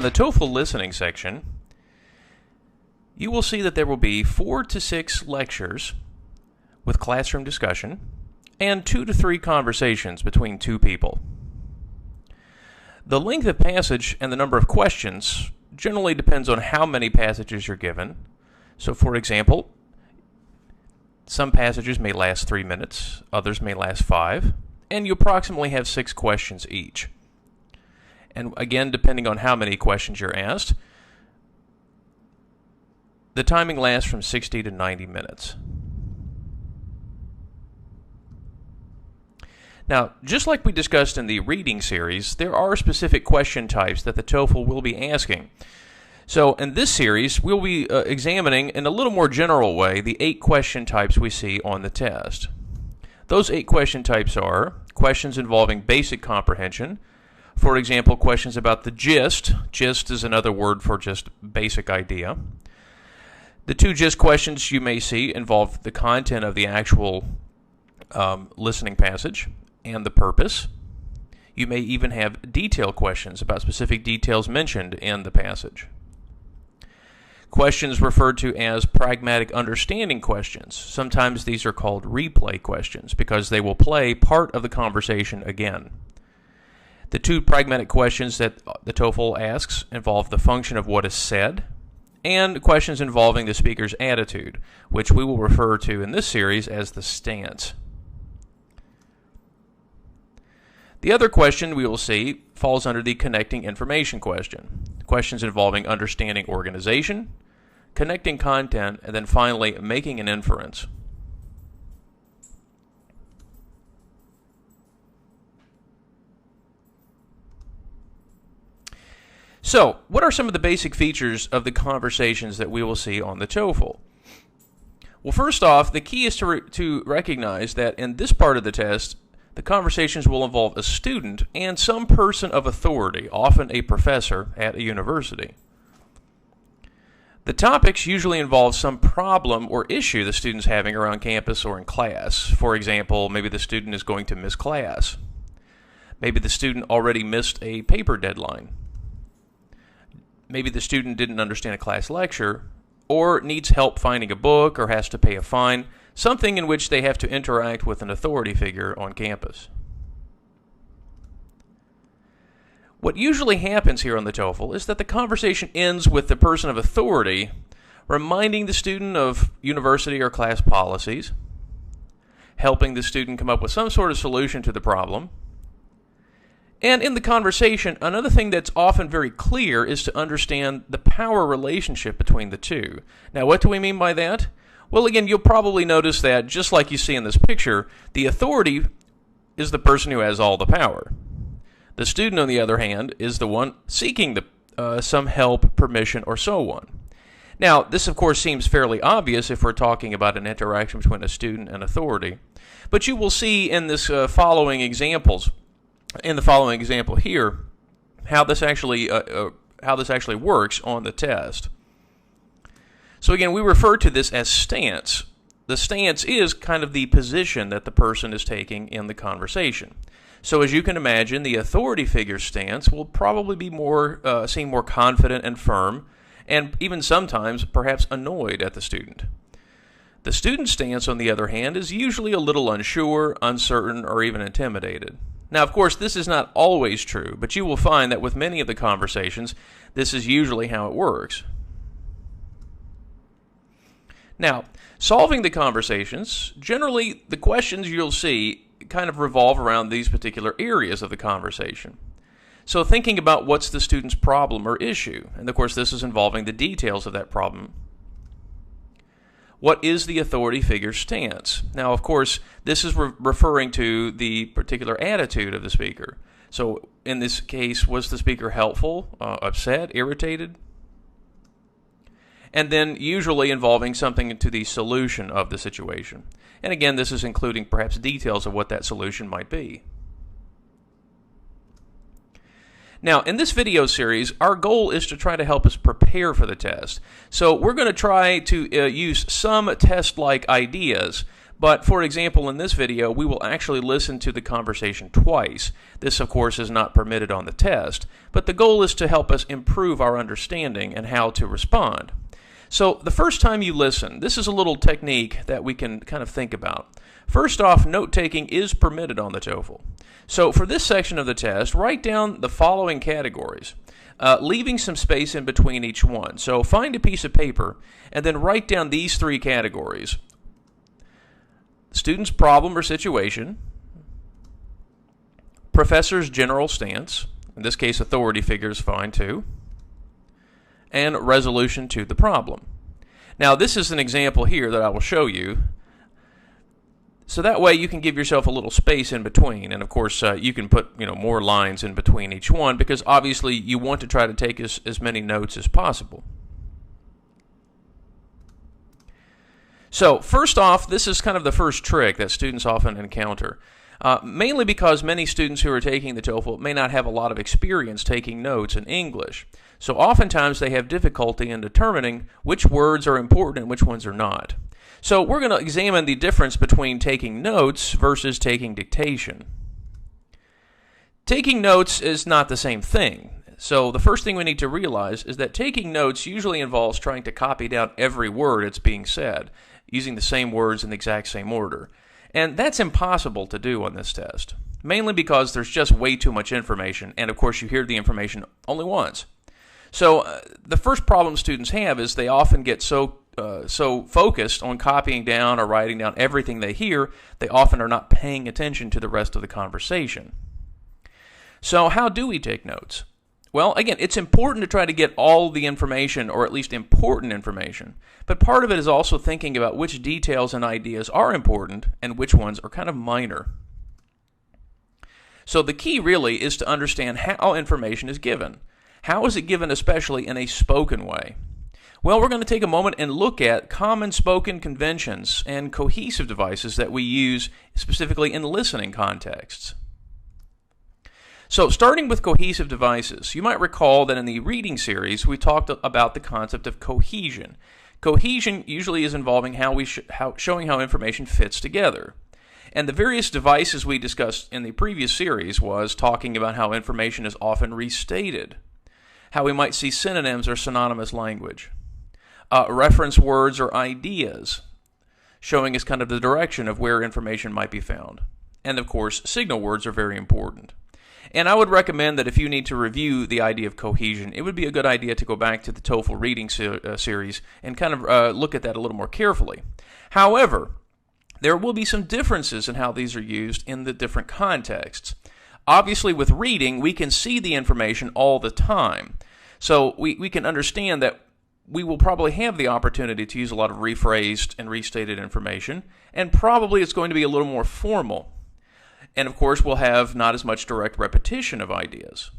the TOEFL listening section, you will see that there will be 4 to 6 lectures with classroom discussion and 2 to 3 conversations between 2 people. The length of passage and the number of questions generally depends on how many passages you're given. So, for example, some passages may last 3 minutes, others may last 5, and you approximately have 6 questions each. And again, depending on how many questions you're asked, the timing lasts from 60 to 90 minutes. Now, just like we discussed in the reading series, there are specific question types that the TOEFL will be asking. So in this series, we'll be examining in a little more general way the 8 question types we see on the test. Those 8 question types are questions involving basic comprehension. For example, questions about the gist. Gist is another word for just basic idea. The 2 gist questions you may see involve the content of the actual listening passage and the purpose. You may even have detail questions about specific details mentioned in the passage. Questions referred to as pragmatic understanding questions. Sometimes these are called replay questions because they will play part of the conversation again. The 2 pragmatic questions that the TOEFL asks involve the function of what is said and questions involving the speaker's attitude, which we will refer to in this series as the stance. The other question we will see falls under the connecting information question. Questions involving understanding organization, connecting content, and then finally making an inference. So, what are some of the basic features of the conversations that we will see on the TOEFL? Well, first off, the key is to recognize that in this part of the test, the conversations will involve a student and some person of authority, often a professor at a university. The topics usually involve some problem or issue the student's having around campus or in class. For example, maybe the student is going to miss class. Maybe the student already missed a paper deadline. Maybe the student didn't understand a class lecture, or needs help finding a book, or has to pay a fine, something in which they have to interact with an authority figure on campus. What usually happens here on the TOEFL is that the conversation ends with the person of authority reminding the student of university or class policies, helping the student come up with some sort of solution to the problem. And in the conversation, another thing that's often very clear is to understand the power relationship between the two. Now, what do we mean by that? Well, again, you'll probably notice that, just like you see in this picture, the authority is the person who has all the power. The student, on the other hand, is the one seeking some help, permission, or so on. Now, this, of course, seems fairly obvious if we're talking about an interaction between a student and authority. But you will see in this following examples, in the following example here, how this actually works on the test. So again, we refer to this as stance. The stance is kind of the position that the person is taking in the conversation. So as you can imagine, the authority figure's stance will probably be seem more confident and firm, and even sometimes perhaps annoyed at the student. The student's stance, on the other hand, is usually a little unsure, uncertain, or even intimidated. Now, of course, this is not always true, but you will find that with many of the conversations, this is usually how it works. Now, solving the conversations, generally the questions you'll see kind of revolve around these particular areas of the conversation. So thinking about what's the student's problem or issue, and of course this is involving the details of that problem. What is the authority figure's stance? Now, of course, this is referring to the particular attitude of the speaker. So in this case, was the speaker helpful, upset, irritated? And then usually involving something to the solution of the situation. And again, this is including perhaps details of what that solution might be. Now, in this video series, our goal is to try to help us prepare for the test. So we're going to try to use some test-like ideas, But for example, in this video, we will actually listen to the conversation twice. This, of course, is not permitted on the test, but the goal is to help us improve our understanding and how to respond. So the first time you listen, this is a little technique that we can kind of think about. First off, note-taking is permitted on the TOEFL. So for this section of the test, write down the following categories, leaving some space in between each one. So find a piece of paper and then write down these three categories. Student's problem or situation, professor's general stance, in this case authority figure is fine too, and resolution to the problem. Now this is an example here that I will show you, so that way you can give yourself a little space in between, and of course you can put more lines in between each one, because obviously you want to try to take as many notes as possible. So first off, this is kind of the first trick that students often encounter, mainly because many students who are taking the TOEFL may not have a lot of experience taking notes in English. So oftentimes they have difficulty in determining which words are important and which ones are not. So we're going to examine the difference between taking notes versus taking dictation. Taking notes is not the same thing. So the first thing we need to realize is that taking notes usually involves trying to copy down every word that's being said, using the same words in the exact same order. And that's impossible to do on this test, mainly because there's just way too much information, and of course you hear the information only once. So the first problem students have is they often get so focused on copying down or writing down everything they hear, they often are not paying attention to the rest of the conversation. So how do we take notes? Well, again, it's important to try to get all the information, or at least important information, but part of it is also thinking about which details and ideas are important and which ones are kind of minor. So the key really is to understand how information is given. How is it given, especially in a spoken way? Well, we're going to take a moment and look at common spoken conventions and cohesive devices that we use specifically in listening contexts. So starting with cohesive devices, you might recall that in the reading series we talked about the concept of cohesion. Cohesion usually is involving showing how information fits together. And the various devices we discussed in the previous series was talking about how information is often restated, how we might see synonyms or synonymous language, reference words or ideas, showing us kind of the direction of where information might be found. And of course, signal words are very important. And I would recommend that if you need to review the idea of cohesion, it would be a good idea to go back to the TOEFL reading series and kind of look at that a little more carefully. However, there will be some differences in how these are used in the different contexts. Obviously, with reading, we can see the information all the time. So we can understand that we will probably have the opportunity to use a lot of rephrased and restated information, and probably it's going to be a little more formal. And of course, we'll have not as much direct repetition of ideas.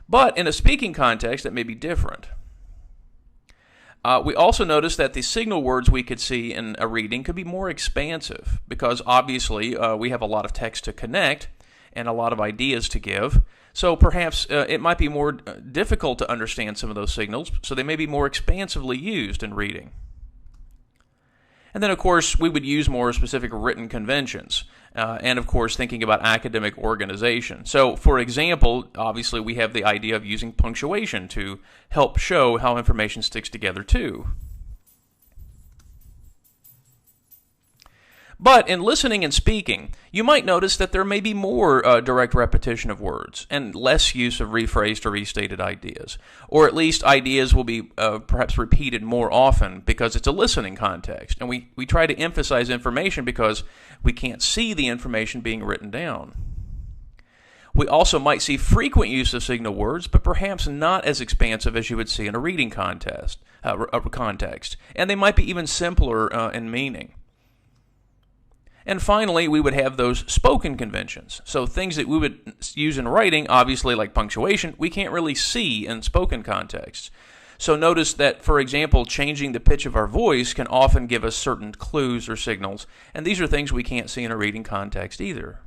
But in a speaking context, that may be different. We also noticed that the signal words we could see in a reading could be more expansive, because obviously we have a lot of text to connect and a lot of ideas to give. So perhaps it might be more difficult to understand some of those signals, so they may be more expansively used in reading. And then, of course, we would use more specific written conventions, and, of course, thinking about academic organization. So, for example, obviously we have the idea of using punctuation to help show how information sticks together, too. But in listening and speaking, you might notice that there may be more direct repetition of words and less use of rephrased or restated ideas. Or at least ideas will be perhaps repeated more often because it's a listening context. And we try to emphasize information because we can't see the information being written down. We also might see frequent use of signal words, but perhaps not as expansive as you would see in a reading context. And they might be even simpler in meaning. And finally, we would have those spoken conventions. So things that we would use in writing, obviously like punctuation, we can't really see in spoken contexts. So notice that, for example, changing the pitch of our voice can often give us certain clues or signals, and these are things we can't see in a reading context either.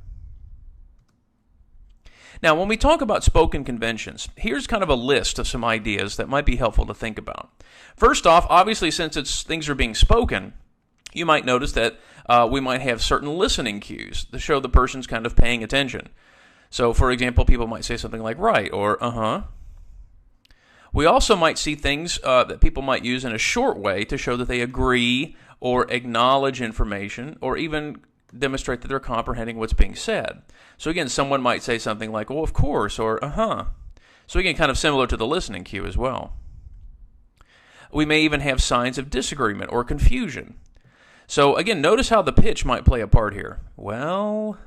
Now, when we talk about spoken conventions, here's kind of a list of some ideas that might be helpful to think about. First off, obviously, since things are being spoken, you might notice that we might have certain listening cues to show the person's kind of paying attention. So, for example, people might say something like right or uh-huh. We also might see things that people might use in a short way to show that they agree or acknowledge information or even demonstrate that they're comprehending what's being said. So again, someone might say something like, well, of course, or uh-huh. So again, kind of similar to the listening cue as well. We may even have signs of disagreement or confusion. So again, notice how the pitch might play a part here. Well,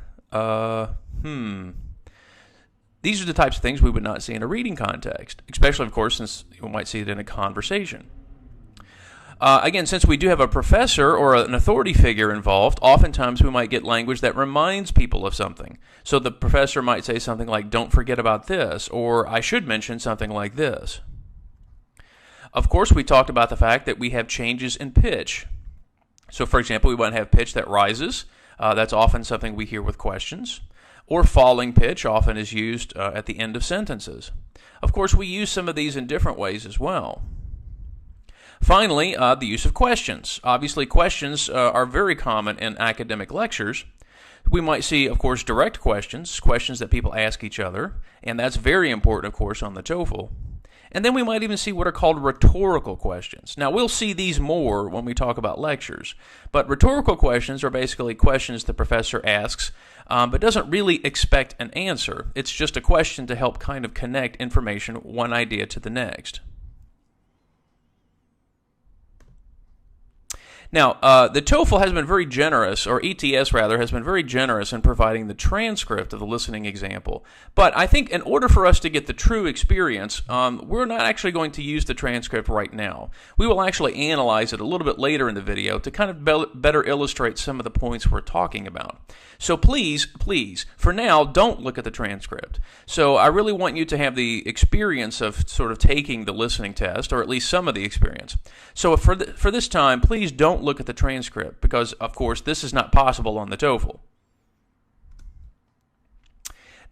These are the types of things we would not see in a reading context, especially, of course, since we might see it in a conversation. Again, since we do have a professor or an authority figure involved, oftentimes we might get language that reminds people of something. So the professor might say something like, don't forget about this, or I should mention something like this. Of course, we talked about the fact that we have changes in pitch. So, for example, we might have pitch that rises. That's often something we hear with questions. Or falling pitch often is used at the end of sentences. Of course, we use some of these in different ways as well. Finally, the use of questions. Obviously, questions are very common in academic lectures. We might see, of course, direct questions, questions that people ask each other, and that's very important, of course, on the TOEFL. And then we might even see what are called rhetorical questions. Now, we'll see these more when we talk about lectures, but rhetorical questions are basically questions the professor asks, but doesn't really expect an answer. It's just a question to help kind of connect information, one idea to the next. Now, the TOEFL has been very generous, or ETS rather, has been very generous in providing the transcript of the listening example. But I think in order for us to get the true experience, we're not actually going to use the transcript right now. We will actually analyze it a little bit later in the video to kind of better illustrate some of the points we're talking about. So please, for now, don't look at the transcript. So I really want you to have the experience of sort of taking the listening test, or at least some of the experience. So for this time, please don't look at the transcript because, of course, this is not possible on the TOEFL.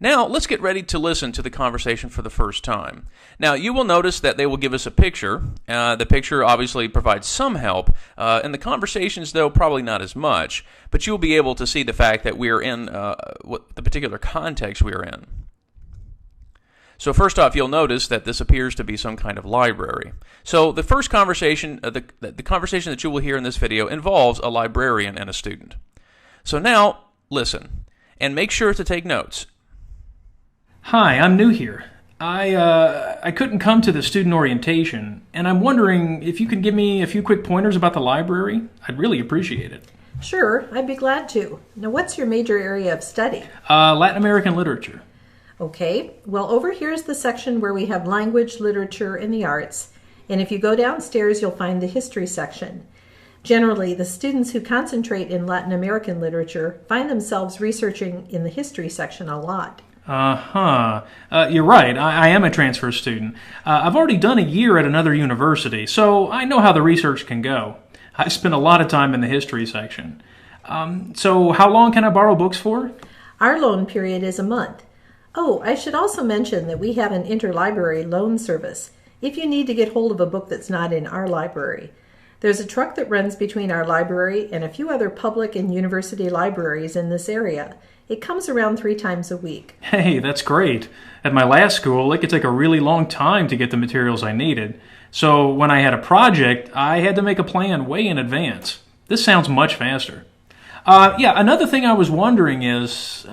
Now, let's get ready to listen to the conversation for the first time. Now, you will notice that they will give us a picture. The picture obviously provides some help. In the conversations, though, probably not as much. But you'll be able to see the fact that we are in what the particular context we are in. So first off, you'll notice that this appears to be some kind of library. So the first conversation, the conversation that you will hear in this video involves a librarian and a student. So now, listen, and make sure to take notes. Hi, I'm new here. I couldn't come to the student orientation, and I'm wondering if you could give me a few quick pointers about the library. I'd really appreciate it. Sure, I'd be glad to. Now, what's your major area of study? Latin American literature. Okay, well, over here is the section where we have language, literature, and the arts. And if you go downstairs, you'll find the history section. Generally, the students who concentrate in Latin American literature find themselves researching in the history section a lot. You're right. I am a transfer student. I've already done a year at another university, so I know how the research can go. I spent a lot of time in the history section. So how long can I borrow books for? Our loan period is a month. Oh, I should also mention that we have an interlibrary loan service if you need to get hold of a book that's not in our library. There's a truck that runs between our library and a few other public and university libraries in this area. It comes around 3 times a week. Hey, that's great. At my last school, it could take a really long time to get the materials I needed. So when I had a project, I had to make a plan way in advance. This sounds much faster. Another thing I was wondering is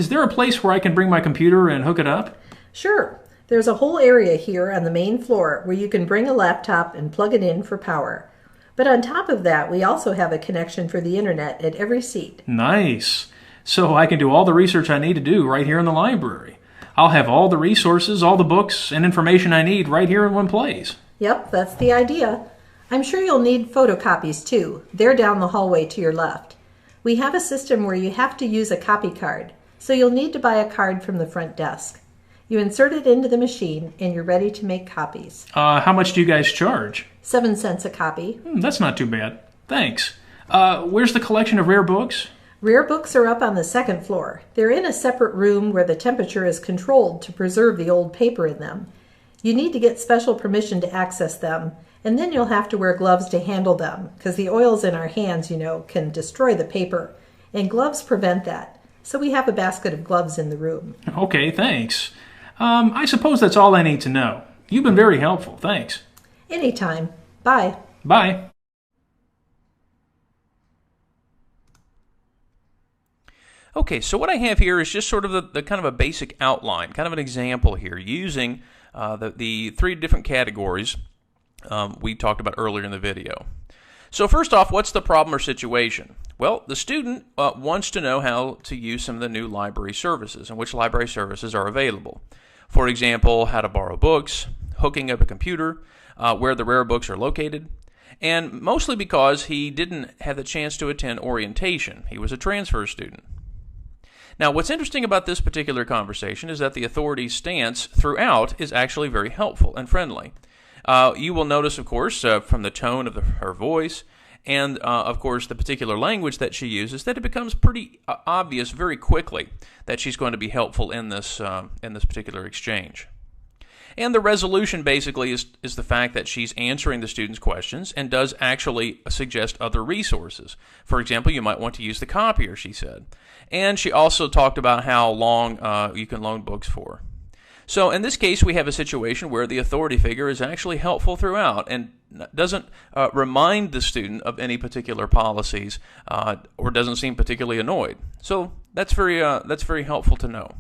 there a place where I can bring my computer and hook it up? Sure. There's a whole area here on the main floor where you can bring a laptop and plug it in for power. But on top of that, we also have a connection for the internet at every seat. Nice. So I can do all the research I need to do right here in the library. I'll have all the resources, all the books, and information I need right here in one place. Yep, that's the idea. I'm sure you'll need photocopies too. They're down the hallway to your left. We have a system where you have to use a copy card, so you'll need to buy a card from the front desk. You insert it into the machine, and you're ready to make copies. How much do you guys charge? 7 cents a copy. That's not too bad. Thanks. Where's the collection of rare books? Rare books are up on the 2nd floor. They're in a separate room where the temperature is controlled to preserve the old paper in them. You need to get special permission to access them, And then you'll have to wear gloves to handle them, because the oils in our hands, can destroy the paper. And gloves prevent that. So we have a basket of gloves in the room. Okay, thanks. I suppose that's all I need to know. You've been very helpful. Thanks. Anytime. Bye. Bye. Okay, so what I have here is just sort of the kind of a basic outline, kind of an example here, using the three different categories we talked about earlier in the video. So first off, what's the problem or situation? Well, the student wants to know how to use some of the new library services and which library services are available. For example, how to borrow books, hooking up a computer, where the rare books are located, and mostly because he didn't have the chance to attend orientation. He was a transfer student. Now, what's interesting about this particular conversation is that the authority's stance throughout is actually very helpful and friendly. You will notice, of course, from the tone of her voice and, of course, the particular language that she uses, that it becomes pretty obvious very quickly that she's going to be helpful in this particular exchange. And the resolution basically is the fact that she's answering the student's questions and does actually suggest other resources. For example, you might want to use the copier, she said. And she also talked about how long you can loan books for. So in this case, we have a situation where the authority figure is actually helpful throughout and doesn't remind the student of any particular policies or doesn't seem particularly annoyed. So that's very helpful to know.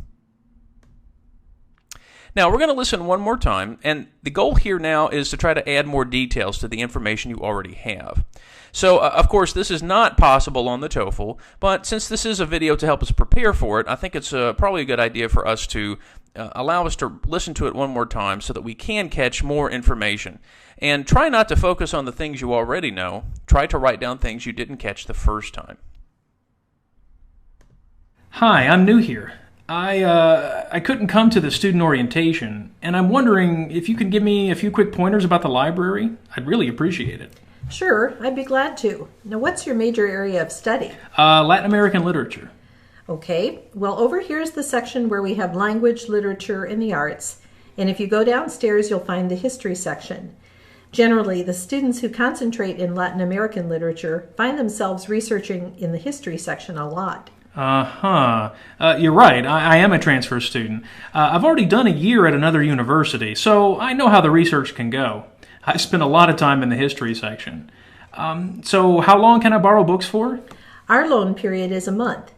Now, we're going to listen one more time, and the goal here now is to try to add more details to the information you already have. So, of course, this is not possible on the TOEFL, but since this is a video to help us prepare for it, I think it's probably a good idea for us to allow us to listen to it one more time so that we can catch more information. And try not to focus on the things you already know. Try to write down things you didn't catch the first time. Hi, I'm new here. I couldn't come to the student orientation, and I'm wondering if you could give me a few quick pointers about the library. I'd really appreciate it. Sure, I'd be glad to. Now, what's your major area of study? Latin American literature. Okay, well, over here is the section where we have language, literature, and the arts. And if you go downstairs, you'll find the history section. Generally, the students who concentrate in Latin American literature find themselves researching in the history section a lot. You're right. I am a transfer student. I've already done a year at another university, so I know how the research can go. I spent a lot of time in the history section. So how long can I borrow books for? Our loan period is a month.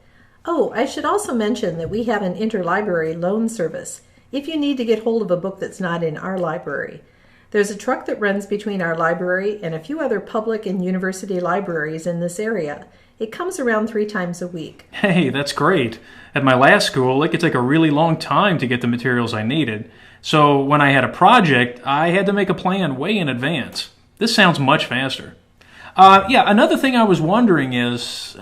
Oh, I should also mention that we have an interlibrary loan service if you need to get hold of a book that's not in our library. There's a truck that runs between our library and a few other public and university libraries in this area. It comes around 3 times a week. Hey, that's great. At my last school, it could take a really long time to get the materials I needed. So when I had a project, I had to make a plan way in advance. This sounds much faster. Another thing I was wondering is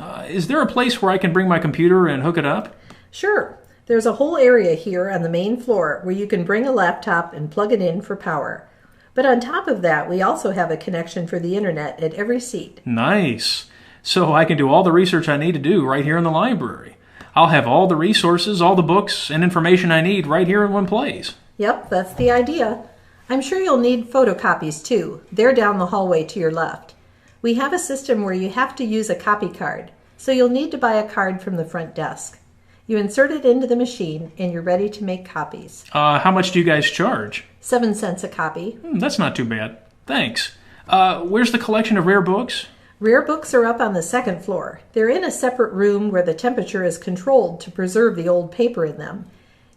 there a place where I can bring my computer and hook it up? Sure. There's a whole area here on the main floor where you can bring a laptop and plug it in for power. But on top of that, we also have a connection for the internet at every seat. Nice. So I can do all the research I need to do right here in the library. I'll have all the resources, all the books, and information I need right here in one place. Yep, that's the idea. I'm sure you'll need photocopies too. They're down the hallway to your left. We have a system where you have to use a copy card, so you'll need to buy a card from the front desk. You insert it into the machine and you're ready to make copies. How much do you guys charge? 7 cents a copy. That's not too bad. Thanks. Where's the collection of rare books? Rare books are up on the 2nd floor. They're in a separate room where the temperature is controlled to preserve the old paper in them.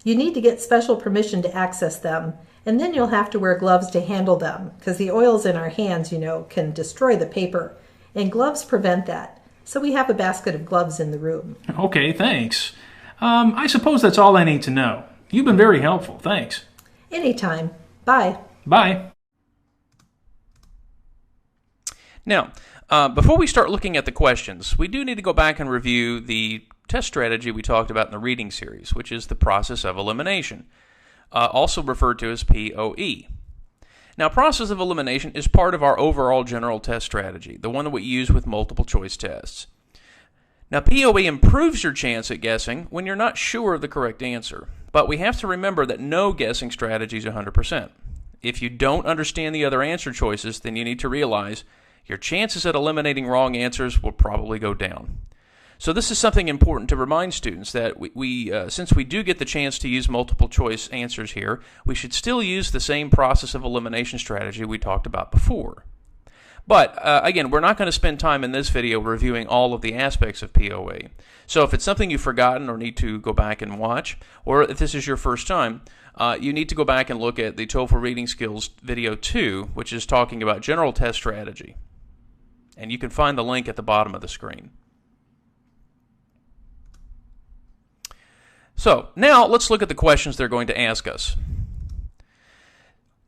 You need to get special permission to access them, and then you'll have to wear gloves to handle them, because the oils in our hands, can destroy the paper, and gloves prevent that. So we have a basket of gloves in the room. Okay, thanks. I suppose that's all I need to know. You've been very helpful. Thanks. Anytime. Bye. Bye. Now, before we start looking at the questions, we do need to go back and review the test strategy we talked about in the reading series, which is the process of elimination, also referred to as POE. Now, process of elimination is part of our overall general test strategy, the one that we use with multiple choice tests. Now, POE improves your chance at guessing when you're not sure of the correct answer, but we have to remember that no guessing strategy is 100%. if you don't understand the other answer choices, then you need to realize your chances at eliminating wrong answers will probably go down. So this is something important to remind students that since we do get the chance to use multiple choice answers here, we should still use the same process of elimination strategy we talked about before. But again, we're not going to spend time in this video reviewing all of the aspects of POE. So if it's something you've forgotten or need to go back and watch, or if this is your first time, you need to go back and look at the TOEFL Reading Skills video 2, which is talking about general test strategy. And you can find the link at the bottom of the screen. So now let's look at the questions they're going to ask us.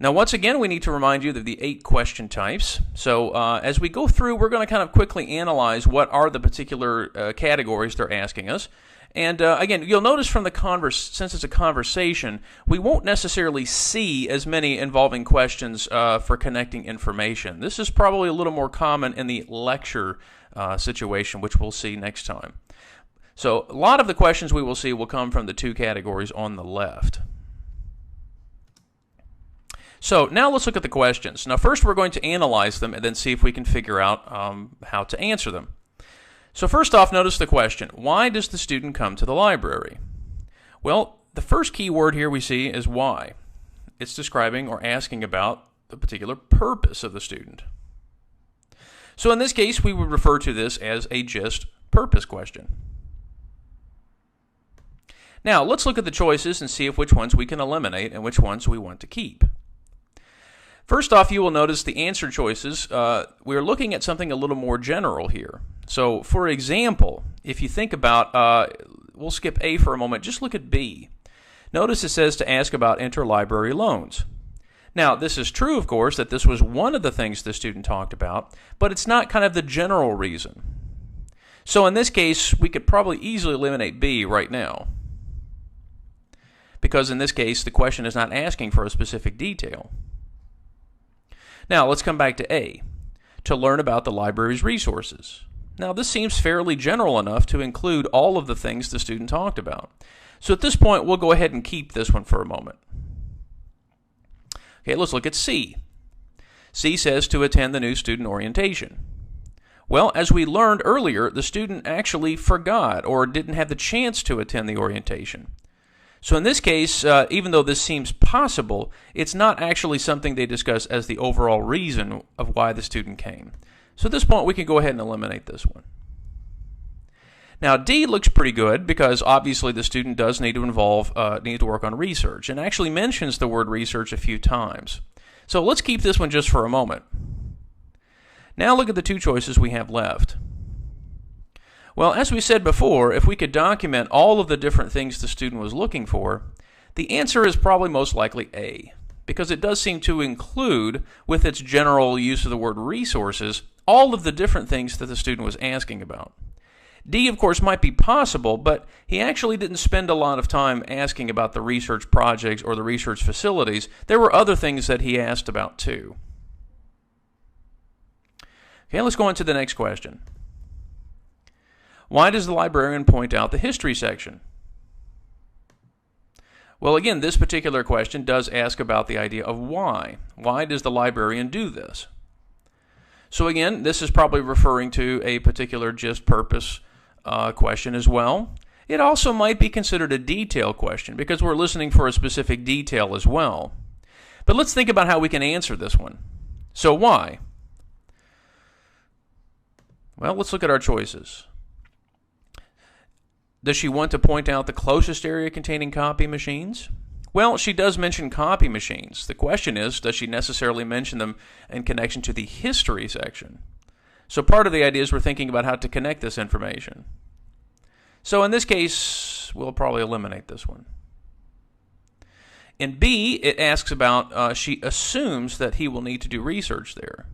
Now once again, we need to remind you of the 8 question types. So as we go through, we're going to kind of quickly analyze what are the particular categories they're asking us. And again, you'll notice from the since it's a conversation, we won't necessarily see as many involving questions for connecting information. This is probably a little more common in the lecture situation, which we'll see next time. So a lot of the questions we will see will come from the 2 categories on the left. So now let's look at the questions. Now first we're going to analyze them and then see if we can figure out how to answer them. So first off, notice the question, why does the student come to the library? Well, the first key word here we see is why. It's describing or asking about the particular purpose of the student. So in this case, we would refer to this as a just purpose question. Now, let's look at the choices and see which ones we can eliminate and which ones we want to keep. First off, you will notice the answer choices. We're looking at something a little more general here. So, for example, if you think about, we'll skip A for a moment, just look at B. Notice it says to ask about interlibrary loans. Now, this is true, of course, that this was one of the things the student talked about, but it's not kind of the general reason. So in this case, we could probably easily eliminate B right now, because in this case, the question is not asking for a specific detail. Now, let's come back to A, to learn about the library's resources. Now, this seems fairly general enough to include all of the things the student talked about. So at this point, we'll go ahead and keep this one for a moment. Okay, let's look at C. C says to attend the new student orientation. Well, as we learned earlier, the student actually forgot or didn't have the chance to attend the orientation. So in this case, even though this seems possible, it's not actually something they discuss as the overall reason of why the student came. So at this point, we can go ahead and eliminate this one. Now, D looks pretty good because obviously the student does need to work on research and actually mentions the word research a few times. So let's keep this one just for a moment. Now look at the 2 choices we have left. Well, as we said before, if we could document all of the different things the student was looking for, the answer is probably most likely A, because it does seem to include, with its general use of the word resources, all of the different things that the student was asking about. D, of course, might be possible, but he actually didn't spend a lot of time asking about the research projects or the research facilities. There were other things that he asked about too. Okay, let's go on to the next question. Why does the librarian point out the history section? Well, again, this particular question does ask about the idea of why. Why does the librarian do this? So again, this is probably referring to a particular just purpose question as well. It also might be considered a detail question because we're listening for a specific detail as well. But let's think about how we can answer this one. So why? Well, let's look at our choices. Does she want to point out the closest area containing copy machines? Well, she does mention copy machines. The question is, does she necessarily mention them in connection to the history section? So part of the idea is we're thinking about how to connect this information. So in this case, we'll probably eliminate this one. In B, it asks about, she assumes that he will need to do research there.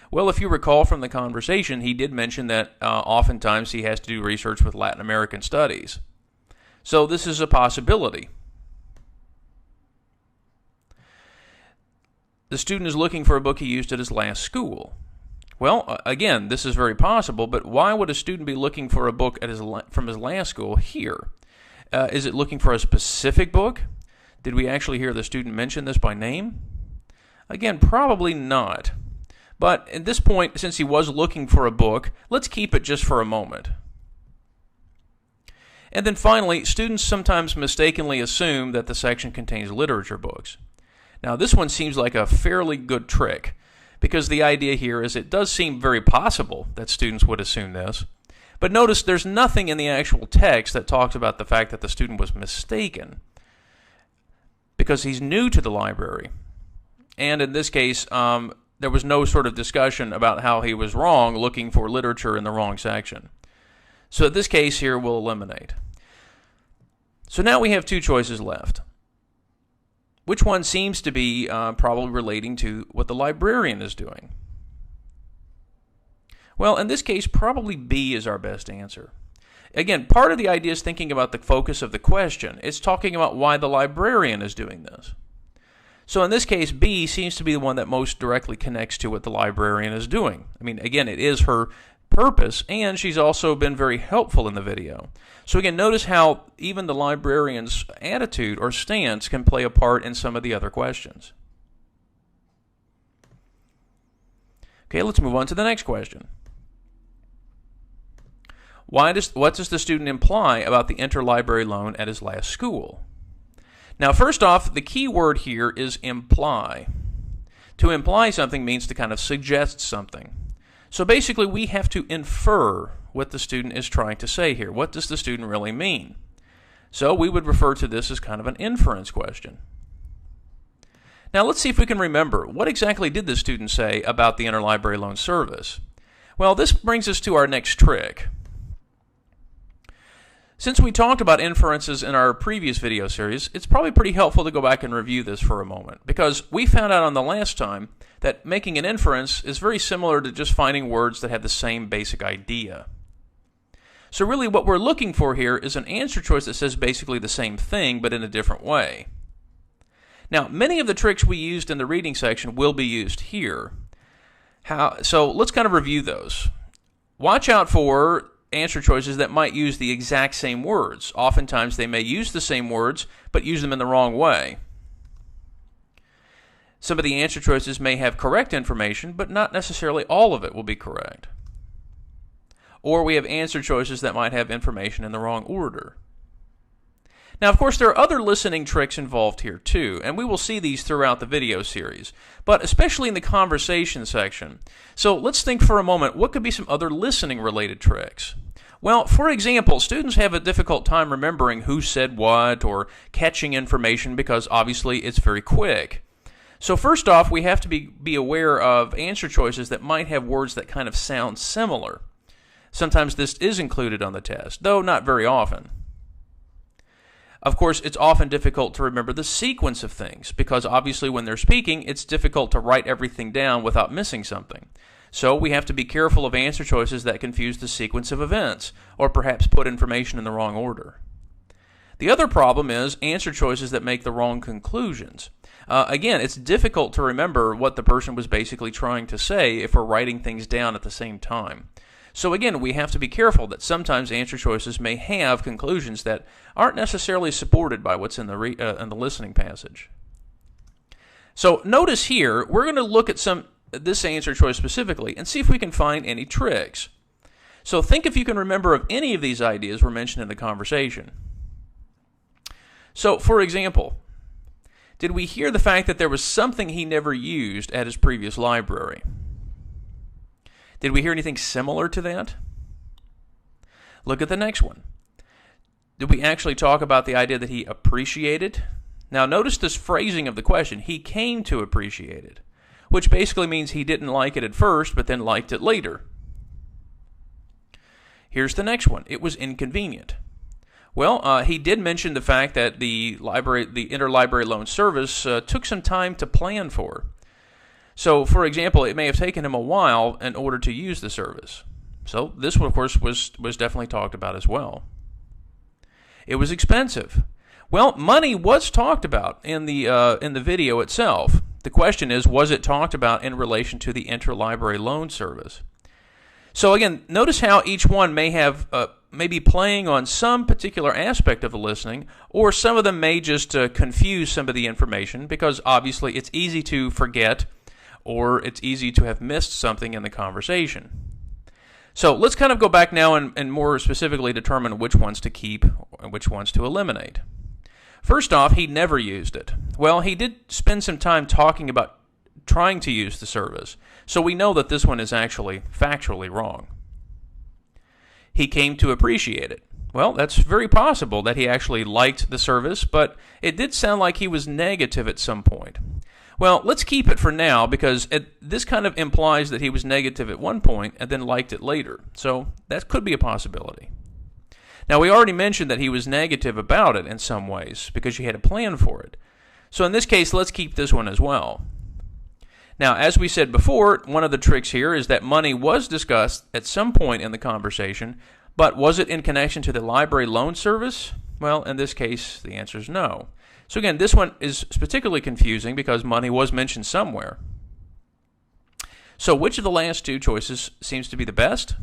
Well, if you recall from the conversation, he did mention that oftentimes he has to do research with Latin American studies. So this is a possibility. The student is looking for a book he used at his last school. Well, again, this is very possible, but why would a student be looking for a book from his last school here? Is it looking for a specific book? Did we actually hear the student mention this by name? Again, probably not. But at this point, since he was looking for a book, let's keep it just for a moment. And then finally, students sometimes mistakenly assume that the section contains literature books. Now, this one seems like a fairly good trick, because the idea here is it does seem very possible that students would assume this. But notice there's nothing in the actual text that talks about the fact that the student was mistaken, because he's new to the library. And in this case, there was no sort of discussion about how he was wrong looking for literature in the wrong section. So this case here will eliminate. So now we have two choices left. Which one seems to be probably relating to what the librarian is doing? Well, in this case, probably B is our best answer. Again, part of the idea is thinking about the focus of the question. It's talking about why the librarian is doing this. So in this case, B seems to be the one that most directly connects to what the librarian is doing. I mean, again, it is her purpose, and she's also been very helpful in the video. So again, notice how even the librarian's attitude or stance can play a part in some of the other questions. Okay, let's move on to the next question. What does the student imply about the interlibrary loan at his last school? Now, first off, the key word here is imply. To imply something means to kind of suggest something. So basically, we have to infer what the student is trying to say here. What does the student really mean? So we would refer to this as kind of an inference question. Now let's see if we can remember, what exactly did the student say about the interlibrary loan service? Well, this brings us to our next trick. Since we talked about inferences in our previous video series, it's probably pretty helpful to go back and review this for a moment, because we found out on the last time that making an inference is very similar to just finding words that have the same basic idea. So really what we're looking for here is an answer choice that says basically the same thing, but in a different way. Now, many of the tricks we used in the reading section will be used here. So let's kind of review those. Watch out for answer choices that might use the exact same words. Oftentimes they may use the same words, but use them in the wrong way. Some of the answer choices may have correct information, but not necessarily all of it will be correct. Or we have answer choices that might have information in the wrong order. Now, of course, there are other listening tricks involved here too, and we will see these throughout the video series, but especially in the conversation section. So let's think for a moment, what could be some other listening related tricks? Well, for example, students have a difficult time remembering who said what or catching information because obviously it's very quick. So first off, we have to be aware of answer choices that might have words that kind of sound similar. Sometimes this is included on the test, though not very often. Of course, it's often difficult to remember the sequence of things, because obviously when they're speaking, it's difficult to write everything down without missing something. So we have to be careful of answer choices that confuse the sequence of events, or perhaps put information in the wrong order. The other problem is answer choices that make the wrong conclusions. Again, it's difficult to remember what the person was basically trying to say if we're writing things down at the same time. So again, we have to be careful that sometimes answer choices may have conclusions that aren't necessarily supported by what's in the listening passage. So notice here, we're going to look at this answer choice specifically and see if we can find any tricks. So think if you can remember of any of these ideas were mentioned in the conversation. So, for example, did we hear the fact that there was something he never used at his previous library? Did we hear anything similar to that? Look at the next one. Did we actually talk about the idea that he appreciated? Now notice this phrasing of the question, he came to appreciate it, which basically means he didn't like it at first, but then liked it later. Here's the next one, it was inconvenient. Well, he did mention the fact that the interlibrary loan service took some time to plan for. So, for example, it may have taken him a while in order to use the service. So this one, of course, was definitely talked about as well. It was expensive. Well, money was talked about in the video itself. The question is, was it talked about in relation to the interlibrary loan service? So again, notice how each one may have maybe playing on some particular aspect of the listening, or some of them may just confuse some of the information, because obviously it's easy to forget or it's easy to have missed something in the conversation. So let's kind of go back now and more specifically determine which ones to keep and which ones to eliminate. First off, he never used it. Well, he did spend some time talking about trying to use the service, so we know that this one is actually factually wrong. He came to appreciate it. Well, that's very possible that he actually liked the service, but it did sound like he was negative at some point. Well, let's keep it for now, because this kind of implies that he was negative at one point and then liked it later. So that could be a possibility. Now, we already mentioned that he was negative about it in some ways because you had a plan for it. So in this case, let's keep this one as well. Now, as we said before, one of the tricks here is that money was discussed at some point in the conversation, but was it in connection to the library loan service? Well, in this case, the answer is no. So again, this one is particularly confusing because money was mentioned somewhere. So which of the last two choices seems to be the best?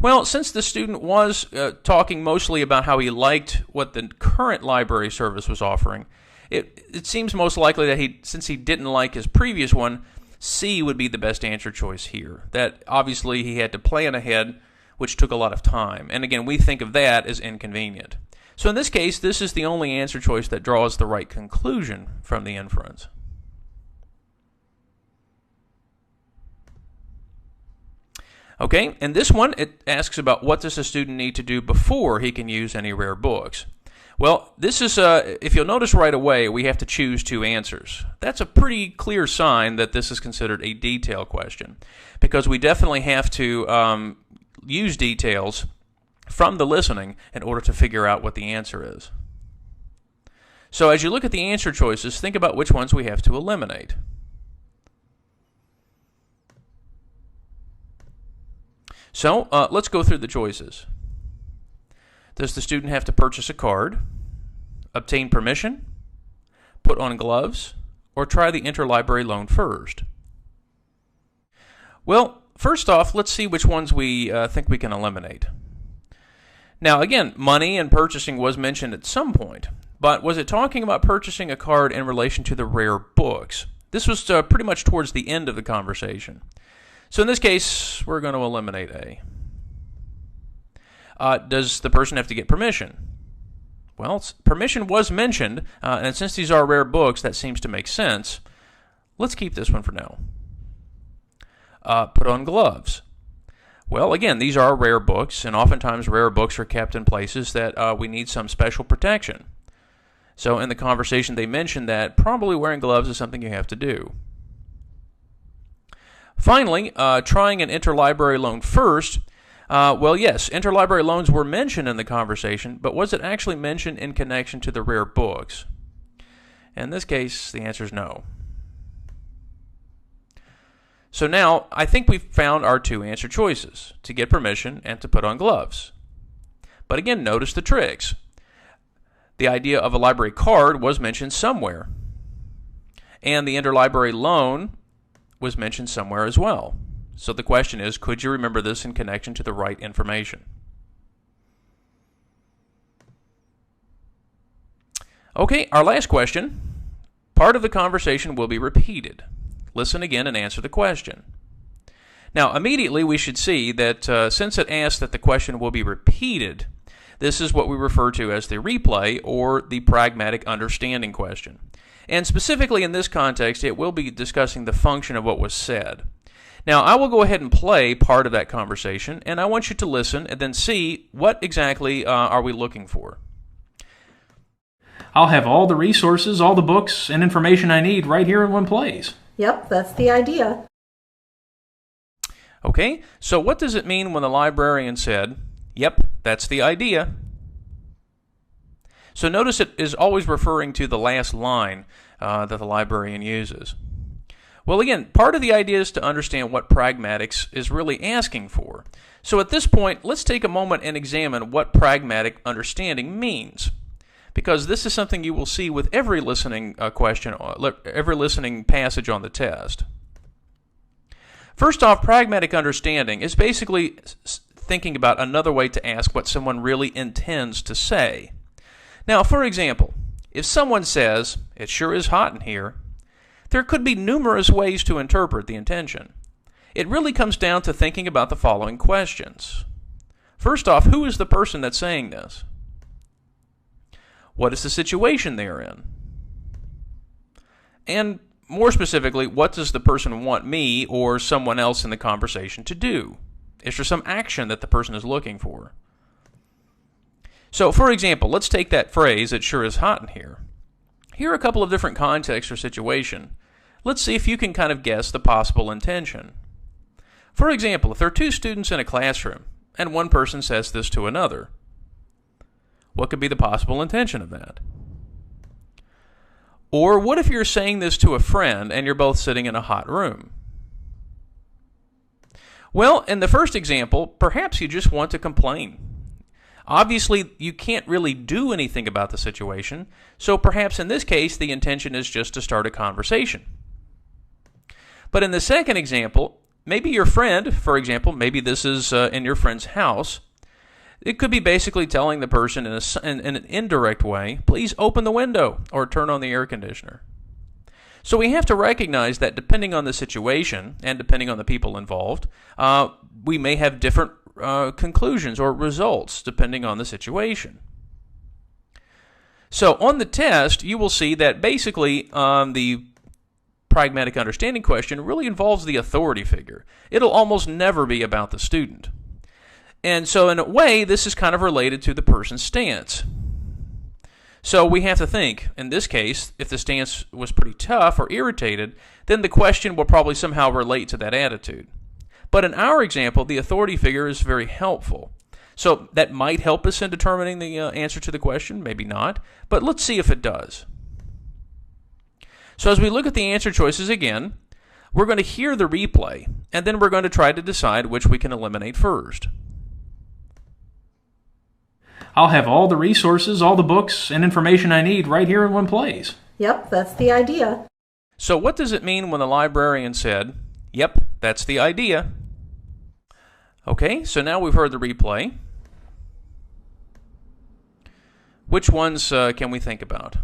Well, since the student was talking mostly about how he liked what the current library service was offering, it seems most likely that since he didn't like his previous one, C would be the best answer choice here. That obviously he had to plan ahead, which took a lot of time. And again, we think of that as inconvenient. So in this case, this is the only answer choice that draws the right conclusion from the inference. Okay, and this one, it asks about what does a student need to do before he can use any rare books. Well, this is, if you'll notice right away, we have to choose two answers. That's a pretty clear sign that this is considered a detail question, because we definitely have to use details from the listening in order to figure out what the answer is. So as you look at the answer choices, think about which ones we have to eliminate. So let's go through the choices. Does the student have to purchase a card, obtain permission, put on gloves, or try the interlibrary loan first? Well, first off, let's see which ones we think we can eliminate. Now, again, money and purchasing was mentioned at some point, but was it talking about purchasing a card in relation to the rare books? This was pretty much towards the end of the conversation. So in this case, we're going to eliminate A. Does the person have to get permission? Well, permission was mentioned, and since these are rare books, that seems to make sense. Let's keep this one for now. Put on gloves. Well, again, these are rare books, and oftentimes rare books are kept in places that we need some special protection. So in the conversation, they mentioned that probably wearing gloves is something you have to do. Finally, trying an interlibrary loan first. Well, yes, interlibrary loans were mentioned in the conversation, but was it actually mentioned in connection to the rare books? In this case, the answer is no. So now, I think we've found our two answer choices, to get permission and to put on gloves. But again, notice the tricks. The idea of a library card was mentioned somewhere, and the interlibrary loan was mentioned somewhere as well. So the question is, could you remember this in connection to the right information? Okay, our last question. Part of the conversation will be repeated. Listen again and answer the question. Now, immediately we should see that since it asks that the question will be repeated, this is what we refer to as the replay or the pragmatic understanding question. And specifically in this context, it will be discussing the function of what was said. Now, I will go ahead and play part of that conversation, and I want you to listen and then see what exactly are we looking for. I'll have all the resources, all the books, and information I need right here in one place. Yep, that's the idea. Okay, so what does it mean when the librarian said, "Yep, that's the idea"? So notice it is always referring to the last line that the librarian uses. Well, again, part of the idea is to understand what pragmatics is really asking for. So at this point, let's take a moment and examine what pragmatic understanding means, because this is something you will see with every listening question, every listening passage on the test. First off, pragmatic understanding is basically thinking about another way to ask what someone really intends to say. Now, for example, if someone says, "It sure is hot in here," there could be numerous ways to interpret the intention. It really comes down to thinking about the following questions. First off, who is the person that's saying this? What is the situation they're in? And more specifically, what does the person want me or someone else in the conversation to do? Is there some action that the person is looking for? So, for example, let's take that phrase, "It sure is hot in here." Here are a couple of different contexts or situation. Let's see if you can kind of guess the possible intention. For example, if there are two students in a classroom, and one person says this to another, what could be the possible intention of that? Or what if you're saying this to a friend and you're both sitting in a hot room? Well, in the first example, perhaps you just want to complain. Obviously, you can't really do anything about the situation, so perhaps in this case, the intention is just to start a conversation. But in the second example, maybe your friend, for example, maybe this is in your friend's house, it could be basically telling the person in an indirect way, "Please open the window," or "Turn on the air conditioner." So we have to recognize that depending on the situation and depending on the people involved, we may have different conclusions or results depending on the situation. So on the test, you will see that basically the pragmatic understanding question really involves the authority figure. It'll almost never be about the student. And so in a way, this is kind of related to the person's stance. So we have to think, in this case, if the stance was pretty tough or irritated, then the question will probably somehow relate to that attitude. But in our example, the authority figure is very helpful. So that might help us in determining the answer to the question, maybe not, but let's see if it does. So as we look at the answer choices again, we're going to hear the replay, and then we're going to try to decide which we can eliminate first. I'll have all the resources, all the books, and information I need right here in one place. Yep, that's the idea. So what does it mean when the librarian said, "Yep, that's the idea"? Okay, so now we've heard the replay. Which ones can we think about?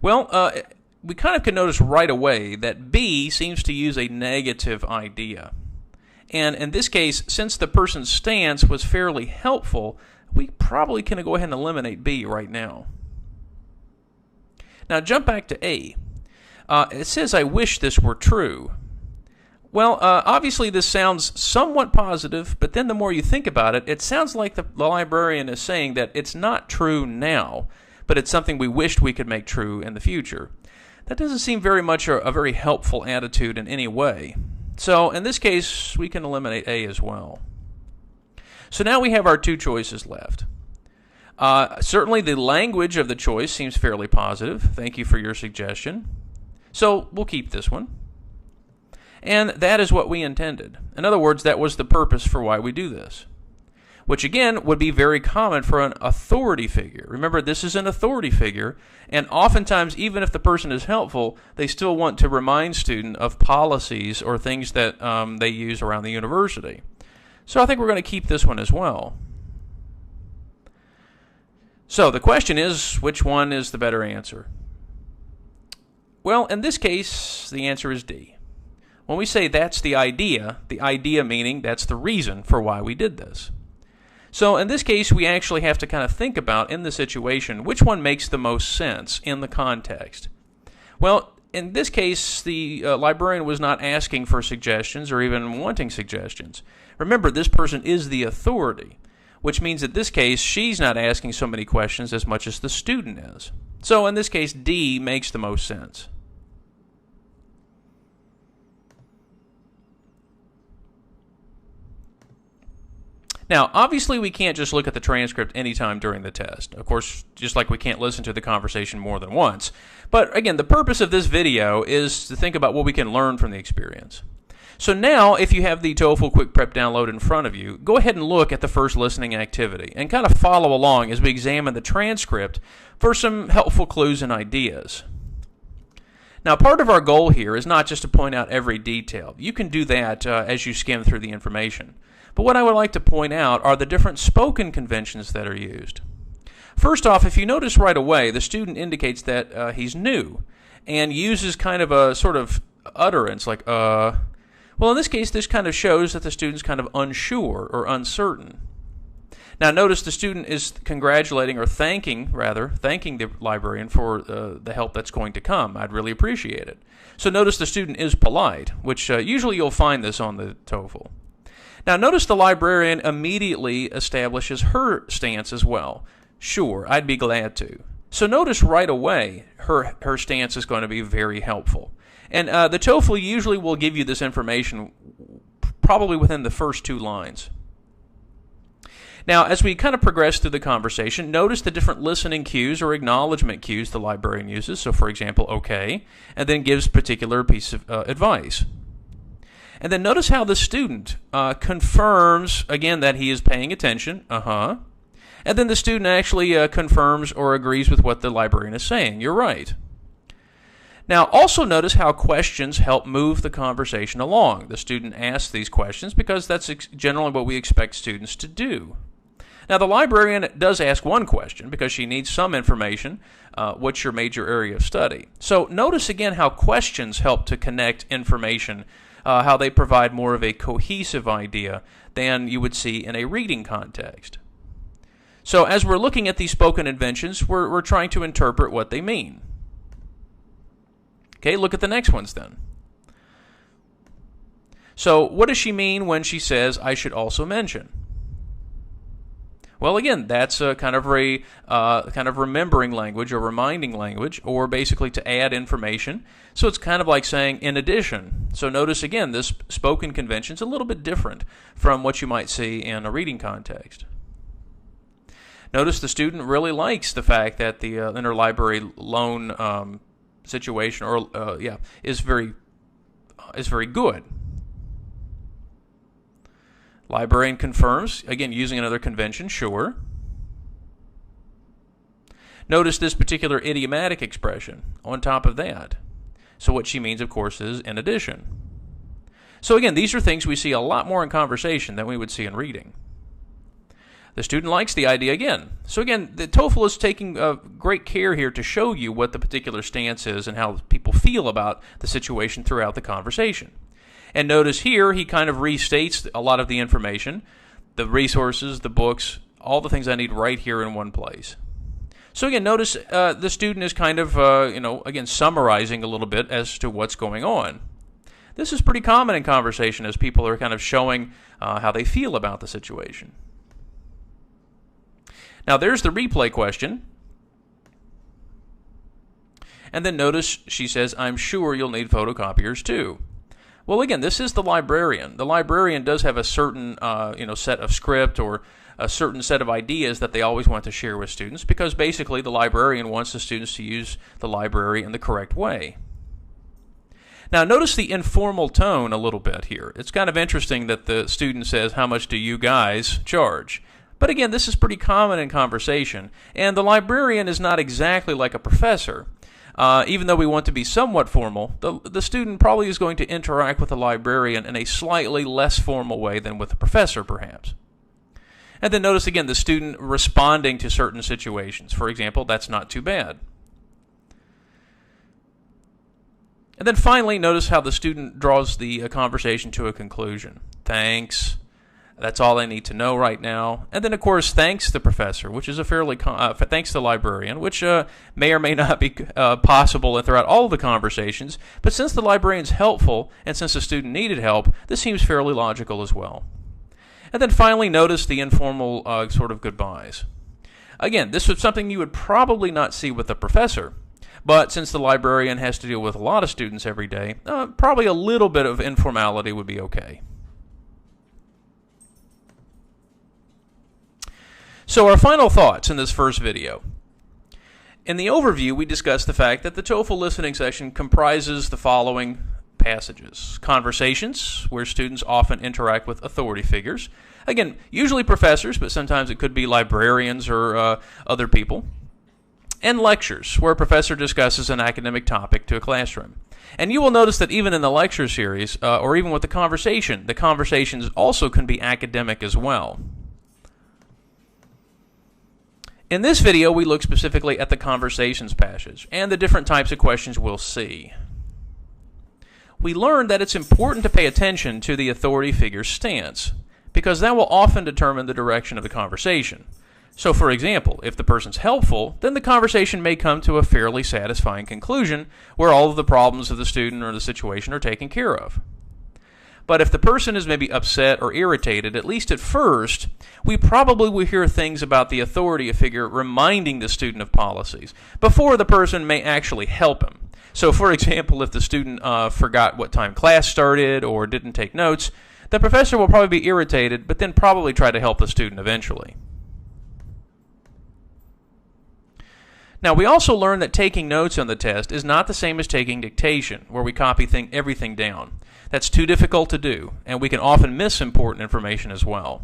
Well, we kind of can notice right away that B seems to use a negative idea. And in this case, since the person's stance was fairly helpful, we probably can go ahead and eliminate B right now. Now jump back to A. It says, "I wish this were true." Well, obviously this sounds somewhat positive, but then the more you think about it, it sounds like the librarian is saying that it's not true now, but it's something we wished we could make true in the future. That doesn't seem very much a very helpful attitude in any way. So in this case, we can eliminate A as well. So now we have our two choices left. Certainly the language of the choice seems fairly positive. Thank you for your suggestion. So we'll keep this one. And that is what we intended. In other words, that was the purpose for why we do this. Which again would be very common for an authority figure. Remember, this is an authority figure, and oftentimes, even if the person is helpful, they still want to remind students of policies or things that they use around the university. So I think we're going to keep this one as well. So the question is, which one is the better answer? Well, in this case, the answer is D. When we say that's the idea meaning that's the reason for why we did this. So in this case, we actually have to kind of think about, in the situation, which one makes the most sense in the context. Well, in this case, the librarian was not asking for suggestions or even wanting suggestions. Remember, this person is the authority, which means in this case, she's not asking so many questions as much as the student is. So in this case, D makes the most sense. Now, obviously, we can't just look at the transcript anytime during the test. Of course, just like we can't listen to the conversation more than once. But again, the purpose of this video is to think about what we can learn from the experience. So now, if you have the TOEFL Quick Prep download in front of you, go ahead and look at the first listening activity and kind of follow along as we examine the transcript for some helpful clues and ideas. Now, part of our goal here is not just to point out every detail. You can do that as you skim through the information. But what I would like to point out are the different spoken conventions that are used. First off, if you notice right away, the student indicates that he's new and uses kind of a sort of utterance like, Well, in this case, this kind of shows that the student's kind of unsure or uncertain. Now, notice the student is congratulating or thanking the librarian for the help that's going to come. I'd really appreciate it. So notice the student is polite, which usually you'll find this on the TOEFL. Now, notice the librarian immediately establishes her stance as well. Sure, I'd be glad to. So notice right away her stance is going to be very helpful. And the TOEFL usually will give you this information probably within the first 2 lines. Now, as we kind of progress through the conversation, notice the different listening cues or acknowledgement cues the librarian uses. So, for example, okay, and then gives particular piece of advice. And then notice how the student confirms, again, that he is paying attention. And then the student actually confirms or agrees with what the librarian is saying. You're right. Now, also notice how questions help move the conversation along. The student asks these questions because that's generally what we expect students to do. Now, the librarian does ask one question because she needs some information. What's your major area of study? So notice again how questions help to connect information, how they provide more of a cohesive idea than you would see in a reading context. So as we're looking at these spoken inventions, we're trying to interpret what they mean. Okay, look at the next ones then. So what does she mean when she says, I should also mention? Well, again, that's a kind of remembering language or reminding language, or basically to add information. So it's kind of like saying in addition. So notice again, this spoken convention is a little bit different from what you might see in a reading context. Notice the student really likes the fact that the interlibrary loan situation is very good. Librarian confirms, again, using another convention, sure. Notice this particular idiomatic expression on top of that. So what she means, of course, is in addition. So again, these are things we see a lot more in conversation than we would see in reading. The student likes the idea again. So again, the TOEFL is taking great care here to show you what the particular stance is and how people feel about the situation throughout the conversation. And notice here, he kind of restates a lot of the information, the resources, the books, all the things I need right here in one place. So again, notice the student is kind of, again, summarizing a little bit as to what's going on. This is pretty common in conversation as people are kind of showing how they feel about the situation. Now there's the replay question. And then notice she says, I'm sure you'll need photocopiers too. Well, again, this is the librarian. The librarian does have a certain set of script or a certain set of ideas that they always want to share with students because basically the librarian wants the students to use the library in the correct way. Now, notice the informal tone a little bit here. It's kind of interesting that the student says, how much do you guys charge? But again, this is pretty common in conversation, and the librarian is not exactly like a professor. Even though we want to be somewhat formal, the student probably is going to interact with the librarian in a slightly less formal way than with the professor, perhaps. And then notice again the student responding to certain situations. For example, that's not too bad. And then finally, notice how the student draws the conversation to a conclusion. Thanks. That's all I need to know right now. And then, of course, thanks the professor, which is a thanks the librarian, which may or may not be possible throughout all of the conversations. But since the librarian's helpful, and since the student needed help, this seems fairly logical as well. And then finally, notice the informal sort of goodbyes. Again, this was something you would probably not see with the professor. But since the librarian has to deal with a lot of students every day, probably a little bit of informality would be okay. So our final thoughts in this first video. In the overview, we discussed the fact that the TOEFL listening session comprises the following passages. Conversations, where students often interact with authority figures. Again, usually professors, but sometimes it could be librarians or other people. and lectures, where a professor discusses an academic topic to a classroom. And you will notice that even in the lecture series, or even with the conversations also can be academic as well. In this video, we look specifically at the conversations passage and the different types of questions we'll see. We learned that it's important to pay attention to the authority figure's stance, because that will often determine the direction of the conversation. So, for example, if the person's helpful, then the conversation may come to a fairly satisfying conclusion where all of the problems of the student or the situation are taken care of. But if the person is maybe upset or irritated, at least at first, we probably will hear things about the authority figure reminding the student of policies before the person may actually help him. So, for example, if the student forgot what time class started or didn't take notes, the professor will probably be irritated, but then probably try to help the student eventually. Now, we also learned that taking notes on the test is not the same as taking dictation, where we copy everything down. That's too difficult to do, and we can often miss important information as well.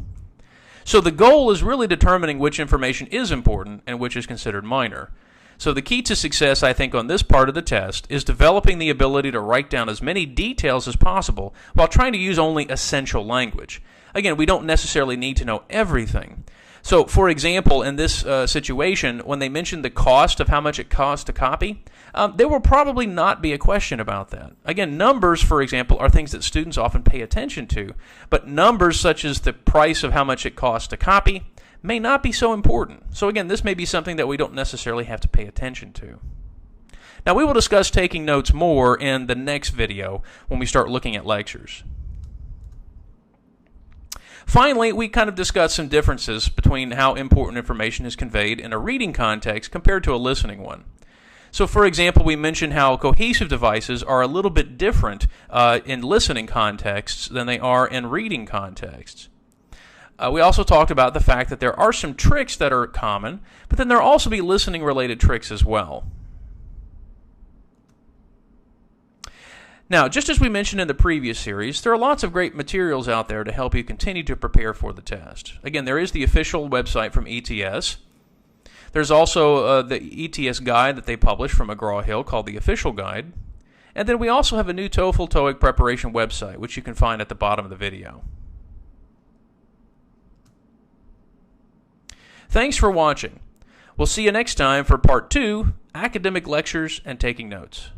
So the goal is really determining which information is important and which is considered minor. So the key to success, I think, on this part of the test is developing the ability to write down as many details as possible while trying to use only essential language. Again, we don't necessarily need to know everything. So, for example, in this situation, when they mentioned the cost of how much it costs to copy, there will probably not be a question about that. Again, numbers, for example, are things that students often pay attention to, but numbers such as the price of how much it costs to copy may not be so important. So again, this may be something that we don't necessarily have to pay attention to. Now, we will discuss taking notes more in the next video when we start looking at lectures. Finally, we kind of discussed some differences between how important information is conveyed in a reading context compared to a listening one. So, for example, we mentioned how cohesive devices are a little bit different in listening contexts than they are in reading contexts. We also talked about the fact that there are some tricks that are common, but then there will also be listening-related tricks as well. Now, just as we mentioned in the previous series, there are lots of great materials out there to help you continue to prepare for the test. Again, there is the official website from ETS. There's also the ETS guide that they publish from McGraw-Hill called the Official Guide. And then we also have a new TOEFL TOEIC preparation website, which you can find at the bottom of the video. Thanks for watching. We'll see you next time for Part 2, Academic Lectures and Taking Notes.